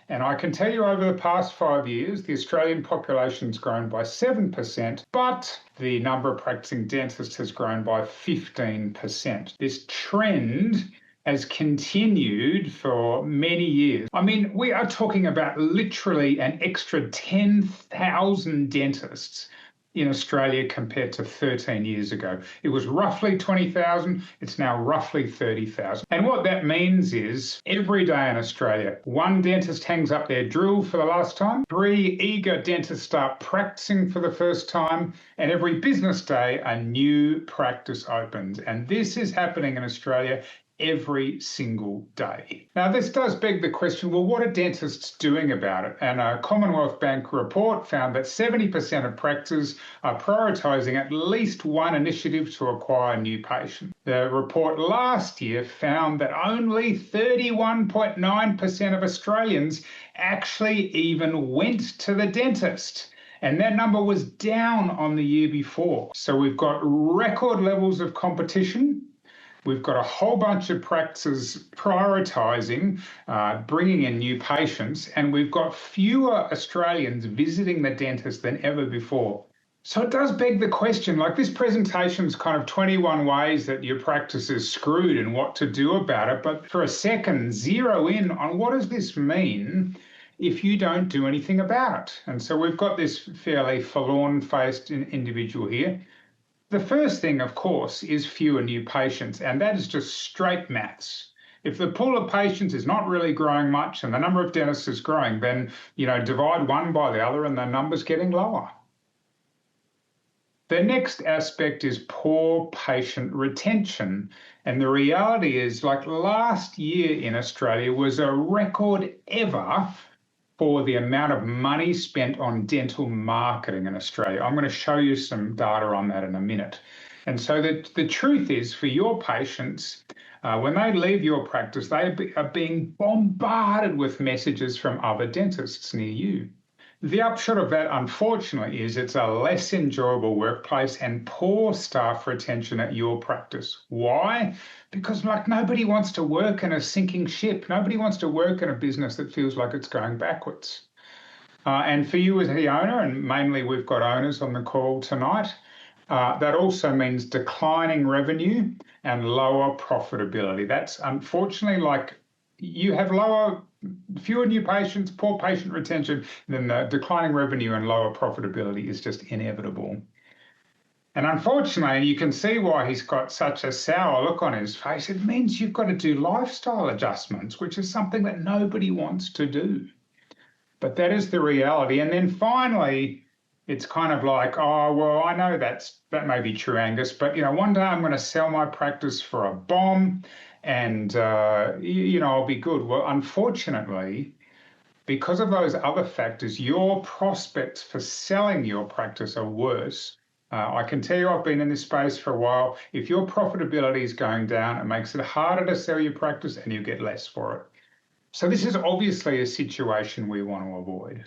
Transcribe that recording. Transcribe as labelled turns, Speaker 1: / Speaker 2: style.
Speaker 1: And I can tell you over the past 5 years, the Australian population's grown by 7%, but the number of practicing dentists has grown by 15%. This trend has continued for many years. I mean, we are talking about literally an extra 10,000 dentists in Australia compared to 13 years ago. It was roughly 20,000, it's now roughly 30,000. And what that means is every day in Australia, one dentist hangs up their drill for the last time, 3 eager dentists start practicing for the first time, and every business day, a new practice opens. And this is happening in Australia every single day. Now, this does beg the question, well, what are dentists doing about it? And a Commonwealth Bank report found that 70% of practices are prioritising at least one initiative to acquire new patients. The report last year found that only 31.9% of Australians actually even went to the dentist. And that number was down on the year before. So we've got record levels of competition. We've got a whole bunch of practices prioritising bringing in new patients, and we've got fewer Australians visiting the dentist than ever before. So it does beg the question, like this presentation's kind of 21 ways that your practice is screwed and what to do about it, but for a second, zero in on what does this mean if you don't do anything about it? And so we've got this fairly forlorn-faced individual here. The first thing, of course, is fewer new patients, and that is just straight maths. If the pool of patients is not really growing much and the number of dentists is growing, then, divide one by the other and the number's getting lower. The next aspect is poor patient retention. And the reality is, like last year in Australia was a record ever for the amount of money spent on dental marketing in Australia. I'm going to show you some data on that in a minute. And so the truth is, for your patients, when they leave your practice, they are being bombarded with messages from other dentists near you. The upshot of that, unfortunately, is it's a less enjoyable workplace and poor staff retention at your practice. Why? Because nobody wants to work in a sinking ship. Nobody wants to work in a business that feels like it's going backwards. And for you as the owner, and mainly we've got owners on the call tonight, that also means declining revenue and lower profitability. That's unfortunately you have fewer new patients, poor patient retention, then the declining revenue and lower profitability is just inevitable. And unfortunately, you can see why he's got such a sour look on his face. It means you've got to do lifestyle adjustments, which is something that nobody wants to do. But that is the reality. And then finally, it's kind of like, oh, well, I know that may be true, Angus, but one day I'm going to sell my practice for a bomb and I'll be good. Well, unfortunately, because of those other factors, your prospects for selling your practice are worse. I can tell you I've been in this space for a while. If your profitability is going down, it makes it harder to sell your practice and you get less for it. So this is obviously a situation we want to avoid.